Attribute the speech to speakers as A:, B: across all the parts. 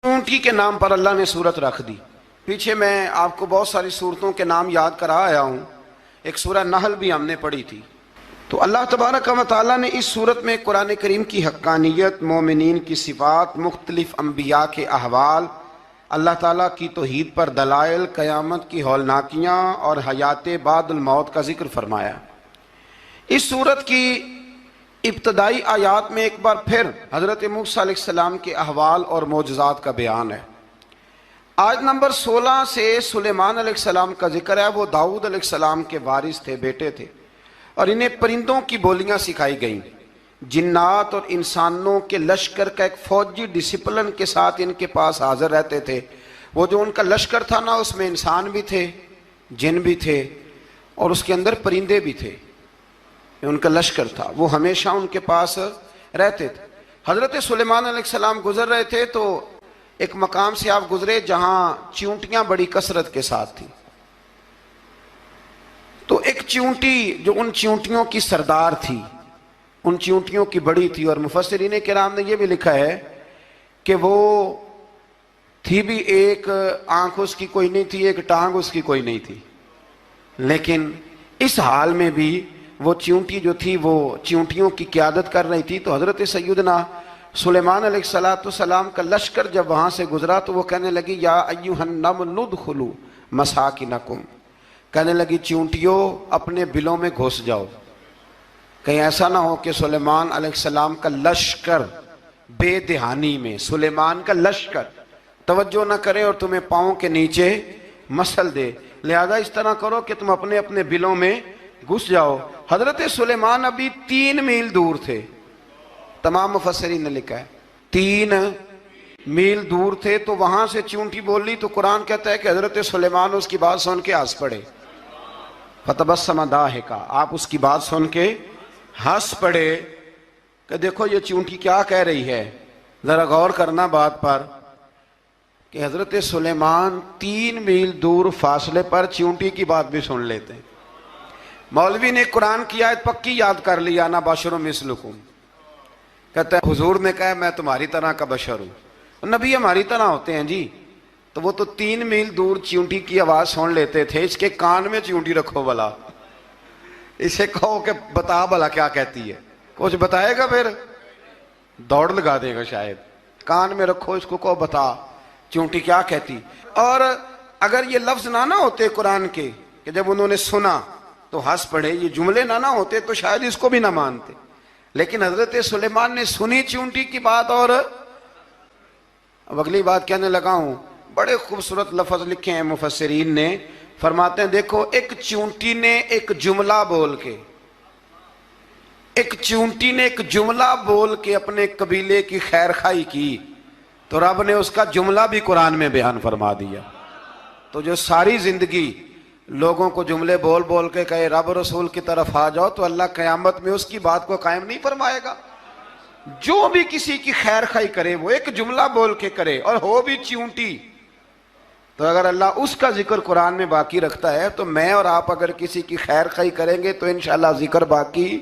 A: چونٹی کے نام پر اللہ نے سورت رکھ دی. پیچھے میں آپ کو بہت ساری سورتوں کے نام یاد کرا آیا ہوں. ایک سورہ نحل بھی ہم نے پڑھی تھی. تو اللہ تبارک و تعالیٰ نے اس سورت میں قرآن کریم کی حقانیت، مومنین کی صفات، مختلف انبیاء کے احوال، اللہ تعالیٰ کی توحید پر دلائل، قیامت کی ہولناکیاں اور حیات بعد الموت کا ذکر فرمایا. اس سورت کی ابتدائی آیات میں ایک بار پھر حضرت موسیٰ علیہ السلام کے احوال اور معجزات کا بیان ہے. آیت نمبر 16 سے سلیمان علیہ السلام کا ذکر ہے. وہ داؤد علیہ السلام کے وارث تھے، بیٹے تھے، اور انہیں پرندوں کی بولیاں سکھائی گئیں. جنات اور انسانوں کے لشکر کا ایک فوجی ڈسپلن کے ساتھ ان کے پاس حاضر رہتے تھے. وہ جو ان کا لشکر تھا نا، اس میں انسان بھی تھے، جن بھی تھے، اور اس کے اندر پرندے بھی تھے. ان کا لشکر تھا، وہ ہمیشہ ان کے پاس رہتے تھے. حضرت سلیمان علیہ السلام گزر رہے تھے تو ایک مقام سے آپ گزرے جہاں چیونٹیاں بڑی کثرت کے ساتھ تھیں. تو ایک چیونٹی جو ان چیونٹیوں کی سردار تھی، ان چیونٹیوں کی بڑی تھی، اور مفسرین کرام نے یہ بھی لکھا ہے کہ وہ تھی بھی، ایک آنکھ اس کی کوئی نہیں تھی، ایک ٹانگ اس کی کوئی نہیں تھی، لیکن اس حال میں بھی وہ چیونٹی جو تھی وہ چیونٹیوں کی قیادت کر رہی تھی. تو حضرت سیدنا سلیمان علیہ السلام کا لشکر جب وہاں سے گزرا تو وہ کہنے لگی یا ایھا النمل ادخلوا مساکنکم، کہنے لگی چیونٹیوں اپنے بلوں میں گھس جاؤ، کہیں ایسا نہ ہو کہ سلیمان علیہ السلام کا لشکر بے دہانی میں سلیمان کا لشکر توجہ نہ کرے اور تمہیں پاؤں کے نیچے مسل دے. لہذا اس طرح کرو کہ تم اپنے اپنے بلوں میں گھس جاؤ. حضرت سلیمان ابھی 3 میل دور تھے. تمام مفسرین نے لکھا ہے 3 میل دور تھے. تو وہاں سے چیونٹی بول لی تو قرآن کہتا ہے کہ حضرت سلیمان اس کی بات سن کے ہنس پڑے. فتبسم ضاحکا، آپ اس کی بات سن کے ہنس پڑے کہ دیکھو یہ چیونٹی کیا کہہ رہی ہے. ذرا غور کرنا بات پر کہ حضرت سلیمان 3 میل دور فاصلے پر چیونٹی کی بات بھی سن لیتے ہیں. مولوی نے قرآن کی آیت پکی یاد کر لی، انا بشر مثلکم، کہتا ہے حضور نے کہا میں تمہاری طرح کا بشر ہوں. نبی ہماری طرح ہوتے ہیں جی. تو وہ تو 3 میل دور چیونٹی کی آواز سن لیتے تھے. اس کے کان میں چیونٹی رکھو بلا، اسے کہو کہ بتا بلا کیا کہتی ہے، کچھ بتائے گا پھر دوڑ لگا دے گا شاید. کان میں رکھو، اس کو کہو بتا چیونٹی کیا کہتی. اور اگر یہ لفظ نہ ہوتے قرآن کے کہ جب انہوں نے سنا تو ہنس پڑے، یہ جملے نہ ہوتے تو شاید اس کو بھی نہ مانتے. لیکن حضرت سلیمان نے سنی چیونٹی کی بات. اور اب اگلی بات کہنے لگا ہوں، بڑے خوبصورت لفظ لکھے ہیں مفسرین نے. فرماتے ہیں دیکھو ایک چیونٹی نے ایک جملہ بول کے، ایک چیونٹی نے ایک جملہ بول کے اپنے قبیلے کی خیر خواہی کی تو رب نے اس کا جملہ بھی قرآن میں بیان فرما دیا. تو جو ساری زندگی لوگوں کو جملے بول بول کے کہے رب رسول کی طرف آ جاؤ، تو اللہ قیامت میں اس کی بات کو قائم نہیں فرمائے گا. جو بھی کسی کی خیر خواہی کرے وہ ایک جملہ بول کے کرے، اور ہو بھی چیونٹی. تو اگر اللہ اس کا ذکر قرآن میں باقی رکھتا ہے تو میں اور آپ اگر کسی کی خیر خواہی کریں گے تو انشاءاللہ ذکر باقی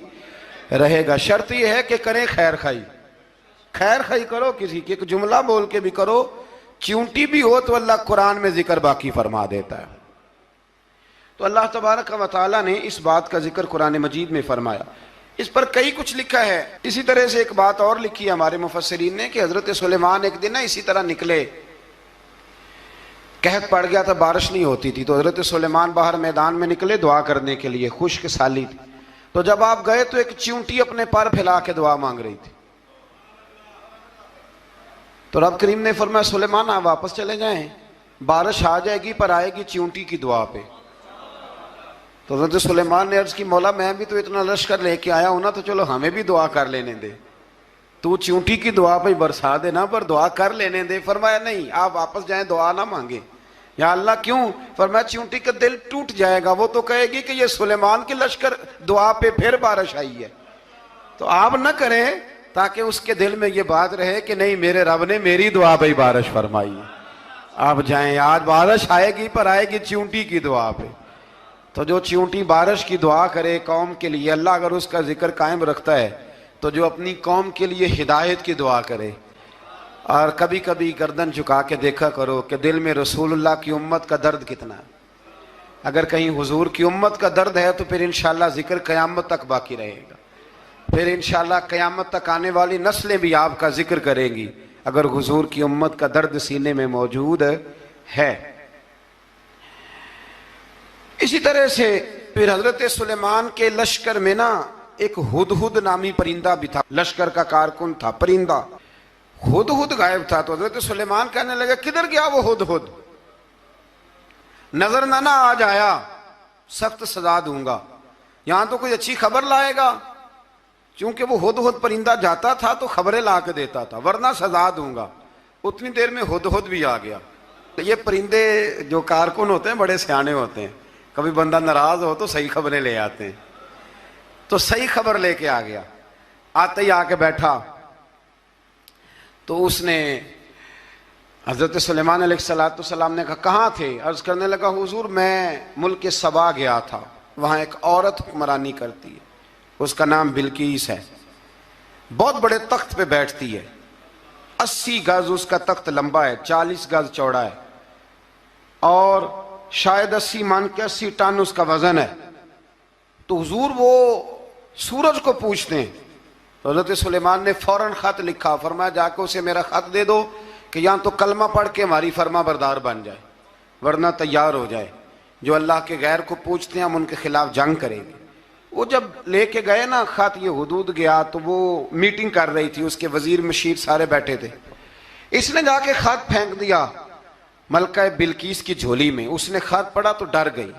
A: رہے گا. شرط یہ ہے کہ کریں خیر خواہی. خیر خواہی کرو کسی کی، ایک جملہ بول کے بھی کرو، چیونٹی بھی ہو تو اللہ قرآن میں ذکر باقی فرما دیتا ہے. تو اللہ تبارک و تعالیٰ نے اس بات کا ذکر قرآن مجید میں فرمایا. اس پر کئی کچھ لکھا ہے. اسی طرح سے ایک بات اور لکھی ہے ہمارے مفسرین نے کہ حضرت سلیمان ایک دن اسی طرح نکلے، قحط پڑ گیا تھا، بارش نہیں ہوتی تھی. تو حضرت سلیمان باہر میدان میں نکلے دعا کرنے کے لیے، خشک سالی تھی. تو جب آپ گئے تو ایک چیونٹی اپنے پر پھیلا کے دعا مانگ رہی تھی. تو رب کریم نے فرمایا سلیمان آپ واپس چلے جائیں، بارش آ جائے گی پر آئے گی چیونٹی کی دعا پہ. تو حضرت سلیمان نے عرض کی مولا میں بھی تو اتنا لشکر لے کے آیا ہوں نا، تو چلو ہمیں بھی دعا کر لینے دے. تو چیونٹی کی دعا پہ برسا دینا پر دعا کر لینے دے. فرمایا نہیں آپ واپس جائیں، دعا نہ مانگے. یا اللہ کیوں؟ فرمایا چیونٹی کا دل ٹوٹ جائے گا، وہ تو کہے گی کہ یہ سلیمان کی لشکر دعا پہ پھر بارش آئی ہے. تو آپ نہ کریں تاکہ اس کے دل میں یہ بات رہے کہ نہیں میرے رب نے میری دعا پہ بارش فرمائی ہے. آپ جائیں، آج بارش آئے گی پر آئے گی چیونٹی کی دعا پہ. تو جو چیونٹی بارش کی دعا کرے قوم کے لیے، اللہ اگر اس کا ذکر قائم رکھتا ہے تو جو اپنی قوم کے لیے ہدایت کی دعا کرے، اور کبھی کبھی گردن جھکا کے دیکھا کرو کہ دل میں رسول اللہ کی امت کا درد کتنا ہے. اگر کہیں حضور کی امت کا درد ہے تو پھر انشاءاللہ ذکر قیامت تک باقی رہے گا. پھر انشاءاللہ قیامت تک آنے والی نسلیں بھی آپ کا ذکر کریں گی اگر حضور کی امت کا درد سینے میں موجود ہے. اسی طرح سے پھر حضرت سلیمان کے لشکر میں نا ایک ہدہد نامی پرندہ بھی تھا. لشکر کا کارکن تھا پرندہ. ہدہد غائب تھا تو حضرت سلیمان کہنے لگے کدھر گیا وہ ہدہد؟ نظر نہ آ جایا سخت سزا دوں گا. یہاں تو کوئی اچھی خبر لائے گا. چونکہ وہ ہدہد پرندہ جاتا تھا تو خبریں لا کے دیتا تھا ورنہ سزا دوں گا. اتنی دیر میں ہدہد بھی آ گیا. یہ پرندے جو کارکن ہوتے ہیں بڑے سیانے ہوتے ہیں. کبھی بندہ ناراض ہو تو صحیح خبریں لے آتے ہیں. تو صحیح خبر لے کے آ گیا. آتے ہی آ کے بیٹھا تو اس نے حضرت سلیمان علیہ السلام نے کہا کہاں تھے؟ عرض کرنے لگا حضور میں ملک سبا گیا تھا. وہاں ایک عورت حکمرانی کرتی ہے, اس کا نام بلقیس ہے. بہت بڑے تخت پہ بیٹھتی ہے. 80 گز اس کا تخت لمبا ہے, 40 گز چوڑا ہے, اور شاید 80 من کے 80 ٹن اس کا وزن ہے. تو حضور وہ سورج کو پوچھتے ہیں. تو حضرت سلیمان نے فوراً خط لکھا, فرمایا جا کے اسے میرا خط دے دو کہ یہاں تو کلمہ پڑھ کے ہماری فرما بردار بن جائے ورنہ تیار ہو جائے. جو اللہ کے غیر کو پوچھتے ہیں ہم ان کے خلاف جنگ کریں گے. وہ جب لے کے گئے نا خط, یہ حدود گیا تو وہ میٹنگ کر رہی تھی, اس کے وزیر مشیر سارے بیٹھے تھے. اس نے جا کے خط پھینک دیا ملکہ بلقیس کی جھولی میں. اس نے خط پڑھا تو ڈر گئی,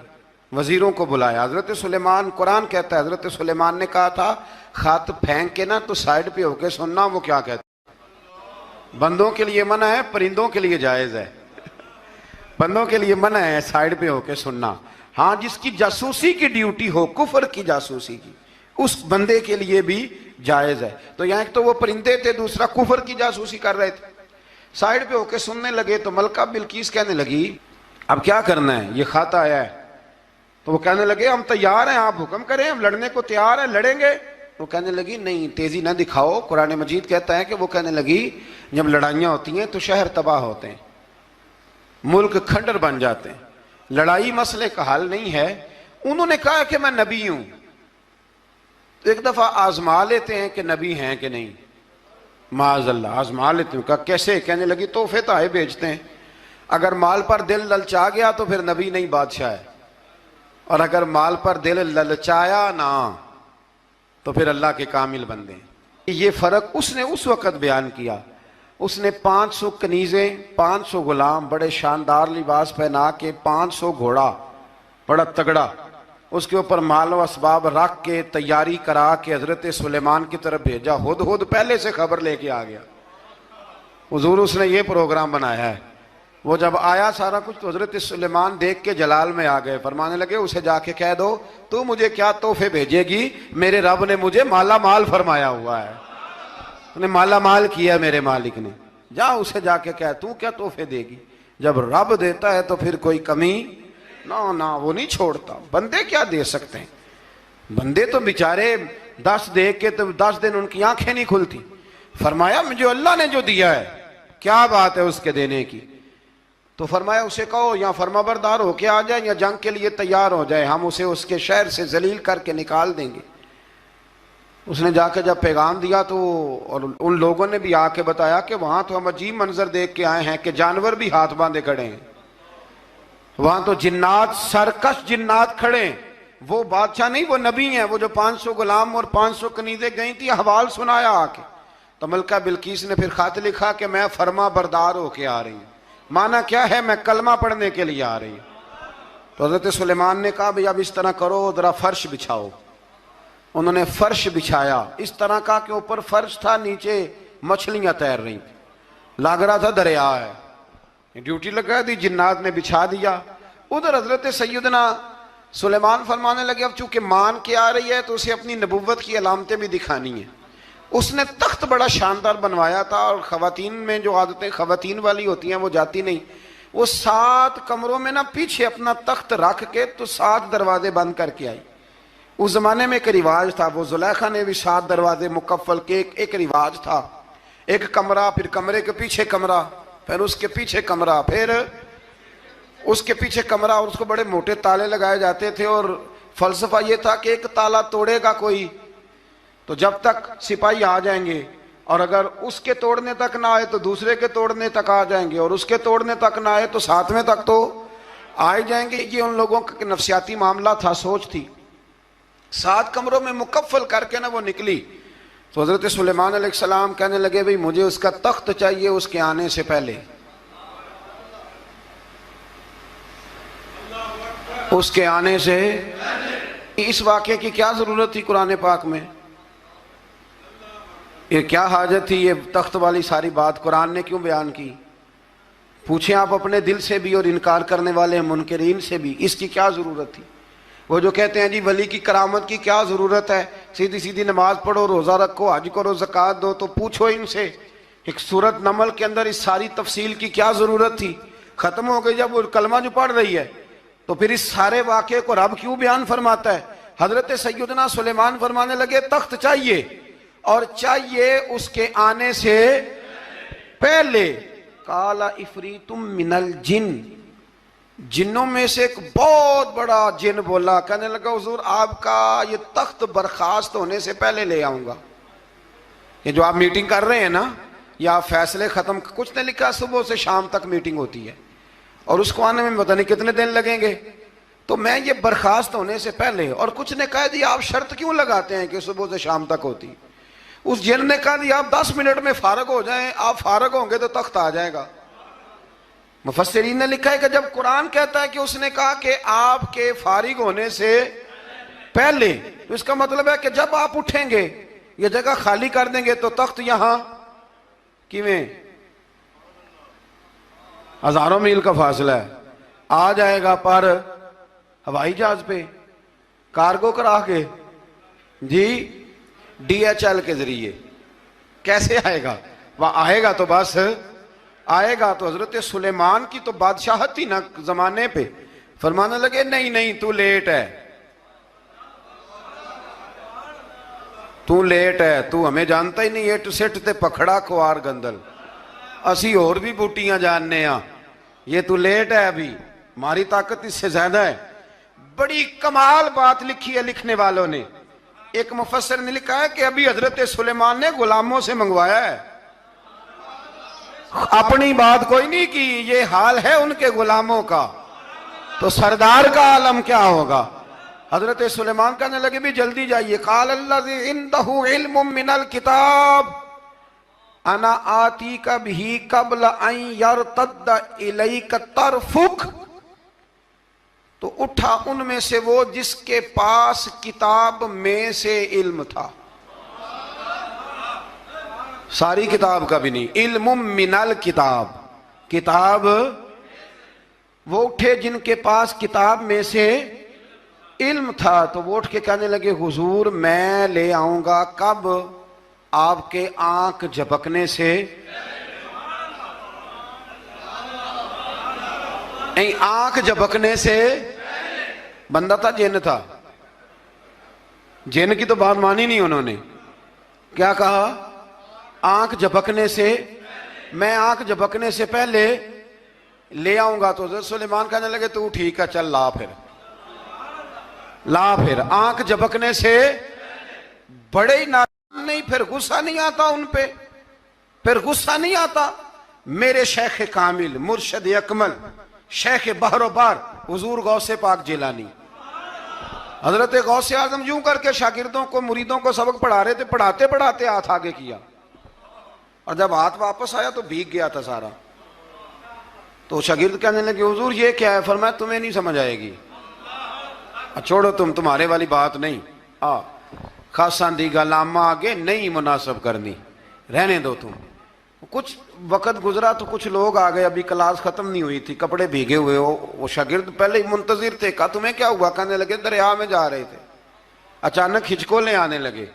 A: وزیروں کو بلایا. حضرت سلیمان, قرآن کہتا ہے حضرت سلیمان نے کہا تھا خط پھینک کے نا تو سائڈ پہ ہو کے سننا وہ کیا کہتا. بندوں کے لیے منع ہے, پرندوں کے لیے جائز ہے. بندوں کے لیے منع ہے سائڈ پہ ہو کے سننا. ہاں جس کی جاسوسی کی ڈیوٹی ہو, کفر کی جاسوسی کی, اس بندے کے لیے بھی جائز ہے. تو یہاں ایک تو وہ پرندے تھے, دوسرا کفر کی جاسوسی کر رہے تھے. سائڈ پہ ہو کے سننے لگے تو ملکہ بلقیس کہنے لگی اب کیا کرنا ہے, یہ خط آیا ہے. تو وہ کہنے لگے ہم تیار ہیں, آپ حکم کریں, ہم لڑنے کو تیار ہیں, لڑیں گے. وہ کہنے لگی نہیں تیزی نہ دکھاؤ. قرآن مجید کہتا ہے کہ وہ کہنے لگی جب لڑائیاں ہوتی ہیں تو شہر تباہ ہوتے ہیں, ملک کھنڈر بن جاتے ہیں. لڑائی مسئلے کا حل نہیں ہے. انہوں نے کہا کہ میں نبی ہوں. تو ایک دفعہ آزما لیتے ہیں کہ نبی ہیں کہ نہیں. معاذ اللہ آزما لیتے ہیں. کہا کیسے؟ کہنے لگی تحفے تحائف بھیجتے ہیں. اگر مال پر دل للچا گیا تو پھر نبی نہیں بادشاہ ہے, اور اگر مال پر دل للچایا نہ تو پھر اللہ کے کامل بندے ہیں. یہ فرق اس نے اس وقت بیان کیا. اس نے 500 کنیزیں, 500 غلام, بڑے شاندار لباس پہنا کے, 500 گھوڑا بڑا تگڑا, اس کے اوپر مال و اسباب رکھ کے تیاری کرا کے حضرت سلیمان کی طرف بھیجا. ہدہد پہلے سے خبر لے کے آ گیا. حضور اس نے یہ پروگرام بنایا ہے. وہ جب آیا سارا کچھ تو حضرت سلیمان دیکھ کے جلال میں آ گئے. فرمانے لگے اسے جا کے کہہ دو تو مجھے کیا تحفے بھیجے گی, میرے رب نے مجھے مالا مال فرمایا ہوا ہے, انہیں مالا مال کیا میرے مالک نے. جا اسے جا کے کہہ تو کیا تحفے دے گی. جب رب دیتا ہے تو پھر کوئی کمی نہ وہ نہیں چھوڑتا. بندے کیا دے سکتے ہیں, بندے تو بیچارے 10 دے کے تو 10 دن ان کی آنکھیں نہیں کھلتی. فرمایا مجھے اللہ نے جو دیا ہے کیا بات ہے اس کے دینے کی. تو فرمایا اسے کہو یا فرما بردار ہو کے آ جائے یا جنگ کے لیے تیار ہو جائے, ہم اسے اس کے شہر سے ذلیل کر کے نکال دیں گے. اس نے جا کے جب پیغام دیا تو اور ان لوگوں نے بھی آ کے بتایا کہ وہاں تو ہم عجیب منظر دیکھ کے آئے ہیں کہ جانور بھی ہاتھ باندھے کھڑے ہیں, وہاں تو جنات, سرکش جنات کھڑے. وہ بادشاہ نہیں, وہ نبی ہیں. وہ جو 500 غلام اور 500 کنیزیں گئی تھی, حوال سنایا آ کے. تو ملکہ بلقیس نے پھر خط لکھا کہ میں فرما بردار ہو کے آ رہی ہوں. مانا کیا ہے, میں کلمہ پڑھنے کے لیے آ رہی ہوں. تو حضرت سلیمان نے کہا بھئی اب اس طرح کرو, ذرا فرش بچھاؤ. انہوں نے فرش بچھایا اس طرح کا کہ اوپر فرش تھا, نیچے مچھلیاں تیر رہی تھیں, لگ رہا تھا دریا ہے. ڈیوٹی لگا دی, جنات نے بچھا دیا. ادھر حضرت سیدنا سلیمان فرمانے لگے اب چونکہ مان کے آ رہی ہے تو اسے اپنی نبوت کی علامتیں بھی دکھانی ہیں. اس نے تخت بڑا شاندار بنوایا تھا, اور خواتین میں جو عادتیں خواتین والی ہوتی ہیں وہ جاتی نہیں. وہ 7 کمروں میں نا پیچھے اپنا تخت رکھ کے تو 7 دروازے بند کر کے آئی. اس زمانے میں ایک رواج تھا, وہ زلیخا نے بھی 7 دروازے مکفل کے ایک رواج تھا. ایک کمرہ، پھر کمرے کے پیچھے کمرہ، پھر اس کے پیچھے کمرہ، پھر اس کے پیچھے کمرہ، اور اس کو بڑے موٹے تالے لگائے جاتے تھے، اور فلسفہ یہ تھا کہ ایک تالا توڑے گا کوئی تو جب تک سپاہی آ جائیں گے، اور اگر اس کے توڑنے تک نہ آئے تو دوسرے کے توڑنے تک آ جائیں گے، اور اس کے توڑنے تک نہ آئے تو ساتویں تک تو آئے جائیں گے۔ یہ ان لوگوں کا نفسیاتی معاملہ تھا، سوچ تھی۔ 7 کمروں میں مکفل کر کے نہ وہ نکلی تو حضرت سلیمان علیہ السلام کہنے لگے بھئی مجھے اس کا تخت چاہیے اس کے آنے سے پہلے، اس کے آنے سے۔ اس واقعے کی کیا ضرورت تھی قرآن پاک میں؟ یہ کیا حاجت تھی یہ تخت والی ساری بات قرآن نے کیوں بیان کی؟ پوچھیں آپ اپنے دل سے بھی اور انکار کرنے والے منکرین سے بھی، اس کی کیا ضرورت تھی؟ وہ جو کہتے ہیں جی ولی کی کرامت کی کیا ضرورت ہے، سیدھی سیدھی نماز پڑھو، روزہ رکھو، حج کرو، زکوٰۃ دو، تو پوچھو ان سے ایک سورت نمل کے اندر اس ساری تفصیل کی کیا ضرورت تھی؟ ختم ہو گئی جب وہ کلمہ جو پڑھ رہی ہے، تو پھر اس سارے واقعے کو رب کیوں بیان فرماتا ہے؟ حضرت سیدنا سلیمان فرمانے لگے تخت چاہیے، اور چاہیے اس کے آنے سے پہلے۔ قال عفریت من الجن، جنوں میں سے ایک بہت بڑا جن بولا، کہنے لگا حضور آپ کا یہ تخت برخاست ہونے سے پہلے لے آؤں گا۔ یہ جو آپ میٹنگ کر رہے ہیں نا، یا فیصلے ختم، کچھ نے لکھا صبح سے شام تک میٹنگ ہوتی ہے اور اس کو آنے میں پتہ نہیں کتنے دن لگیں گے، تو میں یہ برخاست ہونے سے پہلے، اور کچھ نے کہا دی آپ شرط کیوں لگاتے ہیں کہ صبح سے شام تک ہوتی؟ اس جن نے کہا دی آپ 10 منٹ میں فارغ ہو جائیں، آپ فارغ ہوں گے تو تخت آ جائے گا۔ مفسرین نے لکھا ہے کہ جب قرآن کہتا ہے کہ اس نے کہا کہ آپ کے فارغ ہونے سے پہلے، تو اس کا مطلب ہے کہ جب آپ اٹھیں گے، یہ جگہ خالی کر دیں گے تو تخت یہاں کیویں؟ ہزاروں میل کا فاصلہ ہے، آ جائے گا پر ہوائی جہاز پہ، کارگو کرا کے، جی DHL کے ذریعے۔ کیسے آئے گا؟ وہ آئے گا تو بس آئے گا۔ تو حضرت سلیمان کی تو بادشاہت تھی نا زمانے پہ، فرمانے لگے نہیں نہیں تو لیٹ ہے، تو لیٹ ہے، تو ہمیں جانتا ہی نہیں، ایٹ سٹ تے پکھڑا کوار گندل، اسی اور بھی بوٹیاں جاننے ہاں، یہ تو لیٹ ہے، ابھی ہماری طاقت اس سے زیادہ ہے۔ بڑی کمال بات لکھی ہے لکھنے والوں نے۔ ایک مفسر نے لکھا ہے کہ ابھی حضرت سلیمان نے غلاموں سے منگوایا ہے، اپنی بات کوئی نہیں کی، یہ حال ہے ان کے غلاموں کا، تو سردار کا عالم کیا ہوگا؟ حضرت سلیمان کہنے لگے بھی جلدی جائیے۔ قال الذی عنده علم من الکتاب انا آتیک بہ قبل ان یرتد الیک طرفک، تو اٹھا ان میں سے وہ جس کے پاس کتاب میں سے علم تھا، ساری کتاب کا بھی نہیں، علم من الکتاب، کتاب، وہ اٹھے جن کے پاس کتاب میں سے علم تھا، تو وہ اٹھ کے کہنے لگے حضور میں لے آؤں گا، کب؟ آپ کے آنکھ جھپکنے سے، نہیں آنکھ جھپکنے سے، بندہ تھا جن تھا، جن کی تو بات مانی نہیں انہوں نے، کیا کہا؟ آنکھ جھپکنے سے، میں آنکھ جھپکنے سے پہلے لے آؤں گا۔ تو حضرت سلیمان کہنے لگے تو ٹھیک ہے چل لا پھر، لا پھر۔ آنکھ جھپکنے سے بڑے ہی نہیں، پھر غصہ نہیں آتا ان پہ، پھر غصہ نہیں آتا۔ میرے شیخ کامل، مرشد اکمل، شیخ بحر و بار، حضور غوث پاک جیلانی، حضرت غوث اعظم یوں کر کے شاگردوں کو، مریدوں کو سبق پڑھا رہے تھے، پڑھاتے پڑھاتے ہاتھ آگے کیا، اور جب ہاتھ واپس آیا تو بھیگ گیا تھا سارا۔ تو شاگرد کہنے لگے حضور یہ کیا ہے؟ فرمایا تمہیں نہیں سمجھ آئے گی، چھوڑو تمہارے والی بات نہیں، خاصاں دی گلامہ آگے نہیں مناسب کرنی، رہنے دو تم۔ کچھ وقت گزرا تو کچھ لوگ آ گئے، ابھی کلاس ختم نہیں ہوئی تھی، کپڑے بھیگے ہوئے ہو، وہ شاگرد پہلے ہی منتظر تھے، کہا تمہیں کیا ہوا؟ کہنے لگے دریا میں جا رہے تھے، اچانک ہچکولیں آنے لگے،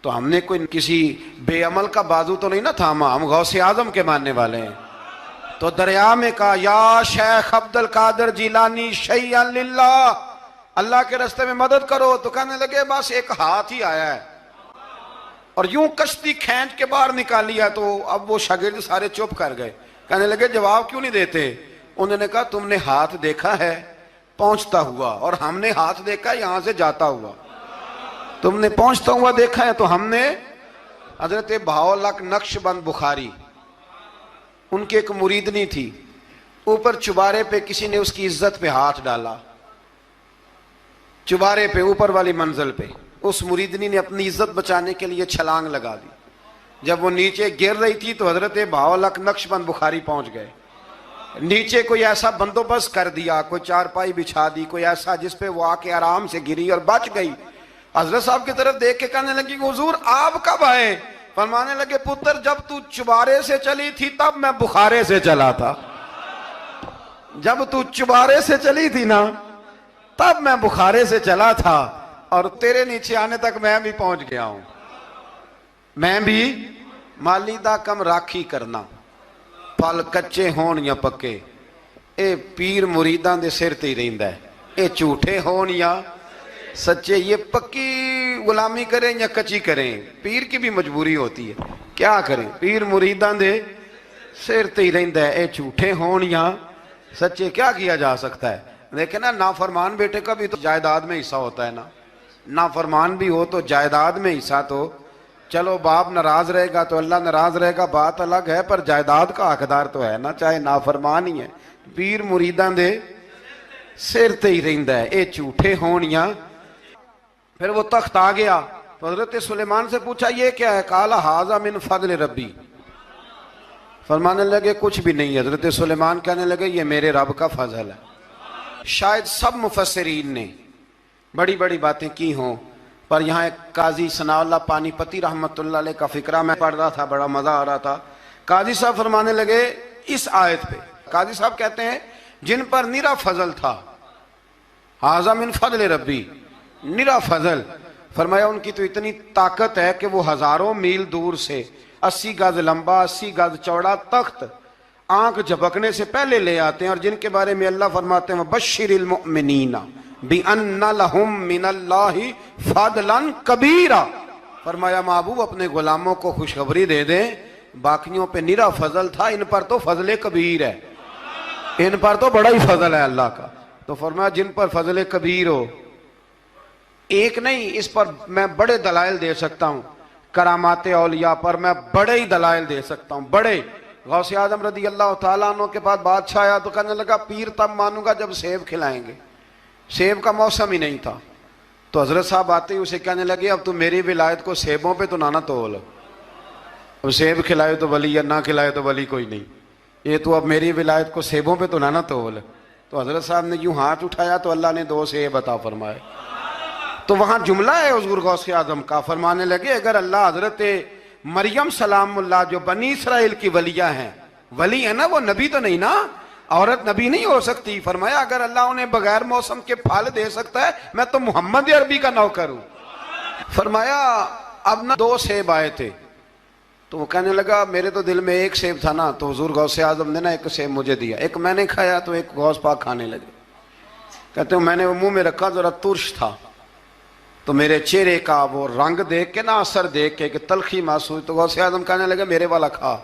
A: تو ہم نے کوئی کسی بے عمل کا بازو تو نہیں نہ تھاما، ہم غوث اعظم کے ماننے والے ہیں، تو دریا میں کہا یا شیخ عبد القادر جیلانی شیئا للہ، اللہ کے راستے میں مدد کرو۔ تو کہنے لگے بس ایک ہاتھ ہی آیا ہے، اور یوں کشتی کھینچ کے باہر نکالیا تو اب وہ شاگرد سارے چپ کر گئے، کہنے لگے جواب کیوں نہیں دیتے؟ انہوں نے کہا تم نے ہاتھ دیکھا ہے پہنچتا ہوا، اور ہم نے ہاتھ دیکھا یہاں سے جاتا ہوا۔ تم نے پہنچتا ہوا دیکھا ہے تو ہم نے حضرت بہاؤالحق نقشبند بخاری، ان کی ایک مریدنی تھی، اوپر چبارے پہ کسی نے اس کی عزت پہ ہاتھ ڈالا، چبارے پہ اوپر والی منزل پہ، اس مریدنی نے اپنی عزت بچانے کے لیے چھلانگ لگا دی۔ جب وہ نیچے گر رہی تھی تو حضرت بہاؤالحق نقشبند بخاری پہنچ گئے، نیچے کوئی ایسا بندوبست کر دیا، کوئی چارپائی بچھا دی، کوئی ایسا جس پہ وہ آ کے آرام سے گری اور بچ گئی۔ حضرت صاحب کی طرف دیکھ کے کہنے لگی حضور آپ کب آئے؟ فرمانے لگے پتر جب تو چبارے سے چلی تھی تب میں بخارے سے چلا تھا، جب تو چبارے سے چلی تھی نا تب میں بخارے سے چلا تھا، اور تیرے نیچے آنے تک میں بھی پہنچ گیا ہوں۔ میں بھی مالیدہ کم راکھی کرنا، پھل کچے ہون یا پکے، اے پیر مریداں دے سر تے ہی رہندا ہے، اے جھوٹے ہون یا سچے، یہ پکی غلامی کریں یا کچی کریں، پیر کی بھی مجبوری ہوتی ہے، کیا کریں، پیر مریداں دے سر تے ہی رہندا ہے، اے جھوٹے ہون یا سچے، کیا کیا جا سکتا ہے؟ دیکھیں نا نافرمان بیٹے کا بھی تو جائیداد میں حصہ ہوتا ہے نا، نافرمان بھی ہو تو جائیداد میں حصہ تو، چلو باپ ناراض رہے گا تو اللہ ناراض رہے گا بات الگ ہے، پر جائیداد کا حقدار تو ہے نا، چاہے نافرمان ہی ہے۔ پیر مریداں دے سر تے ہی رہندا ہے، اے جھوٹے ہون یا۔ پھر وہ تخت آ گیا تو حضرت سلیمان سے پوچھا یہ کیا ہے؟ قال ھذا من فضل ربی، فرمانے لگے کچھ بھی نہیں۔ حضرت سلیمان کہنے لگے یہ میرے رب کا فضل ہے۔ شاید سب مفسرین نے بڑی بڑی باتیں کی ہوں، پر یہاں ایک قاضی ثناء اللہ پانی پتی رحمت اللہ علیہ کا فقرہ میں پڑھ رہا تھا، بڑا مزہ آ رہا تھا۔ قاضی صاحب فرمانے لگے اس آیت پہ، قاضی صاحب کہتے ہیں جن پر نرا فضل تھا، ھذا من فضل ربی، نرا فضل، فرمایا ان کی تو اتنی طاقت ہے کہ وہ ہزاروں میل دور سے 80 گز لمبا 80 گز چوڑا تخت آنکھ جھپکنے سے پہلے لے آتے ہیں، اور جن کے بارے میں اللہ فرماتے ہیں وَبَشِّرِ الْمُؤْمِنِينَ بِأَنَّ لَهُم مِّنَ اللَّهِ فَضْلًا كَبِيرًا، فرمایا محبوب اپنے غلاموں کو خوشخبری دے دیں، باقیوں پہ نرا فضل تھا، ان پر تو فضل کبیر ہے، ان پر تو بڑا ہی فضل ہے اللہ کا۔ تو فرمایا جن پر فضل کبیر ہو، ایک نہیں، اس پر میں بڑے دلائل دے سکتا ہوں، کرامات اولیاء پر میں بڑے ہی دلائل دے سکتا ہوں، بڑے۔ غوث اعظم رضی اللہ تعالیٰ عنہ کے پاس بادشاہ آیا تو کہنے لگا پیر تب مانوں گا جب سیب کھلائیں گے، سیب کا موسم ہی نہیں تھا۔ تو حضرت صاحب آتے ہی اسے کہنے لگے اب تو میری ولایت کو سیبوں پہ تو نہ تول، اب سیب کھلائے تو ولی یا نہ کھلائے تو ولی کوئی نہیں، یہ تو اب میری ولایت کو سیبوں پہ تو نہ تول۔ تو حضرت صاحب نے یوں ہاتھ اٹھایا تو اللہ نے 2 سیب عطا فرمائے۔ تو وہاں جملہ ہے حضور غوث اعظم کا، فرمانے لگے اگر اللہ حضرت مریم سلام اللہ جو بنی اسرائیل کی ولیہ ہیں، ولی ہے نا، وہ نبی تو نہیں نا، عورت نبی نہیں ہو سکتی، فرمایا اگر اللہ انہیں بغیر موسم کے پھل دے سکتا ہے میں تو محمد عربی کا نوکر ہوں۔ فرمایا اب نہ 2 سیب آئے تھے، تو وہ کہنے لگا میرے تو دل میں 1 سیب تھا نا، تو حضور غوث اعظم نے نا 1 سیب مجھے دیا، 1 میں نے کھایا تو 1 غوث پاک کھانے لگے، کہتے ہیں میں نے وہ منہ میں رکھا ذرا ترش تھا، تو میرے چہرے کا وہ رنگ دیکھ کے نا، اثر دیکھ کے کہ تلخی محسوس، تو غوث اعظم کہنے لگے میرے والا کھا،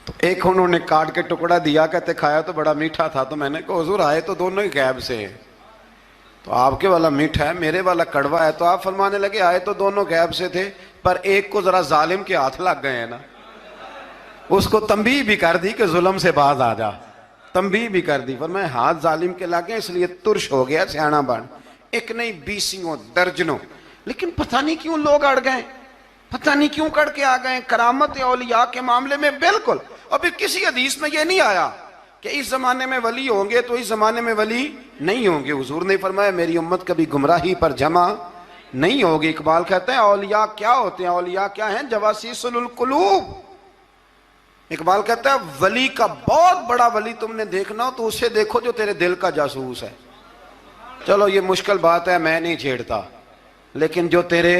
A: تو 1 انہوں نے کاٹ کے ٹکڑا دیا، کہتے کھایا تو بڑا میٹھا تھا، تو میں نے کہا حضور آئے تو دونوں ہی غیب سے ہیں، تو آپ کے والا میٹھا ہے میرے والا کڑوا ہے، تو آپ فرمانے لگے آئے تو دونوں غیب سے تھے، پر ایک کو ذرا ظالم کے ہاتھ لگ گئے ہیں نا، اس کو تنبیہ بھی کر دی کہ ظلم سے باز آ جا، تنبیہ بھی کر دی، فرمایا ہاتھ ظالم کے لگے اس لیے ترش ہو گیا، سیانا بن، 1 نہیں 20 درجنوں، لیکن پتہ نہیں کیوں لوگ اڑ گئے، پتہ نہیں کیوں کڑ کے آ گئے کرامت اولیاء کے معاملے میں بالکل۔ ابھی کسی حدیث میں یہ نہیں آیا کہ اس زمانے میں ولی ہوں گے تو اس زمانے میں ولی نہیں ہوں گے، حضور نے فرمایا میری امت کبھی گمراہی پر جمع نہیں ہوگی۔ اقبال کہتے ہیں اولیاء کیا ہوتے ہیں؟ اولیاء کیا ہیں؟ جواسیس القلوب۔ اقبال کہتا ہے ولی کا بہت بڑا ولی تم نے دیکھنا ہو تو اسے دیکھو جو تیرے دل کا جاسوس ہے۔ چلو یہ مشکل بات ہے، میں نہیں چھیڑتا، لیکن جو تیرے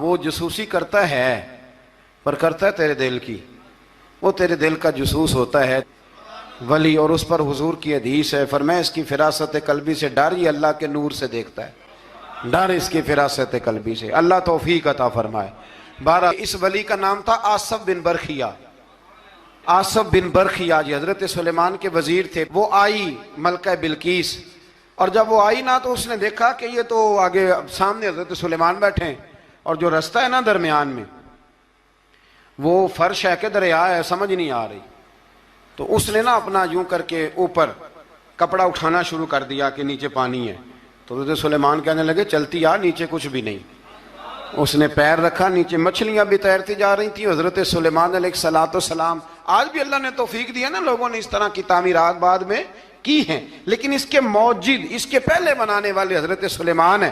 A: وہ جاسوسی کرتا ہے، پر کرتا ہے تیرے دل کی، وہ تیرے دل کا جاسوس ہوتا ہے ولی، اور اس پر حضور کی حدیث ہے، فرمایا اس کی فراست قلبی سے ڈر، یہ اللہ کے نور سے دیکھتا ہے۔ ڈر اس کی فراست قلبی سے، اللہ توفیق عطا فرمائے۔ بارہ اس ولی کا نام تھا آصف بن برخیہ۔ آصف بن برخیہ جی حضرت سلیمان کے وزیر تھے۔ وہ آئی ملکہ بلقیس، اور جب وہ آئی نا تو اس نے دیکھا کہ یہ تو آگے سامنے حضرت سلیمان بیٹھے ہیں، اور جو رستہ ہے نا درمیان میں وہ فرش ہے کہ دریا ہے سمجھ نہیں آ رہی، تو اس نے نا اپنا یوں کر کے اوپر کپڑا اٹھانا شروع کر دیا کہ نیچے پانی ہے، تو حضرت سلیمان کہنے لگے چلتی آ، نیچے کچھ بھی نہیں۔ اس نے پیر رکھا، نیچے مچھلیاں بھی تیرتی جا رہی تھیں۔ حضرت سلیمان علیہ الصلوۃ والسلام، آج بھی اللہ نے توفیق دیا نا، لوگوں نے اس طرح کی تعمیرات بعد میں کی ہیں، لیکن اس کے موجد، اس کے پہلے بنانے والے حضرت سلیمان ہیں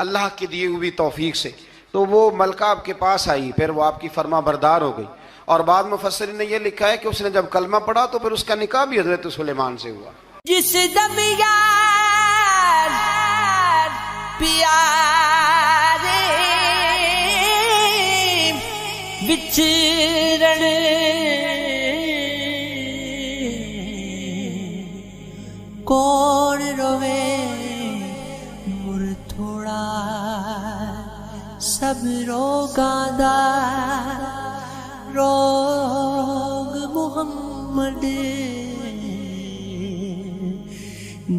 A: اللہ کی دی ہوئی توفیق سے۔ تو وہ ملکہ آپ کے پاس آئی، پھر وہ آپ کی فرما بردار ہو گئی، اور بعد مفسرین نے یہ لکھا ہے کہ اس نے جب کلمہ پڑھا تو پھر اس کا نکاح بھی حضرت سلیمان سے ہوا۔
B: جس دم یار پیارے وچرن کون روے مر تھوڑا سب روگاں دا روگ محمد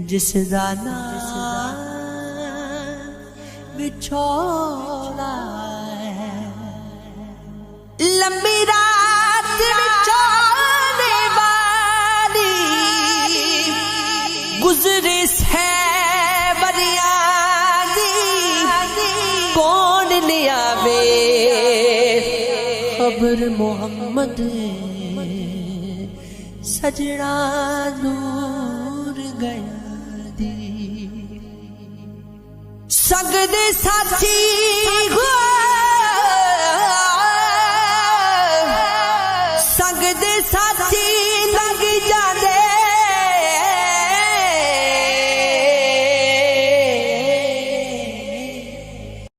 B: جس دا نام بچھوڑا ہے، لمبی رات بچھوڑنے والی گزری سے بریاں دی کون لیا وے خبر محمد سجنا دور گیا دی سگد ساتھی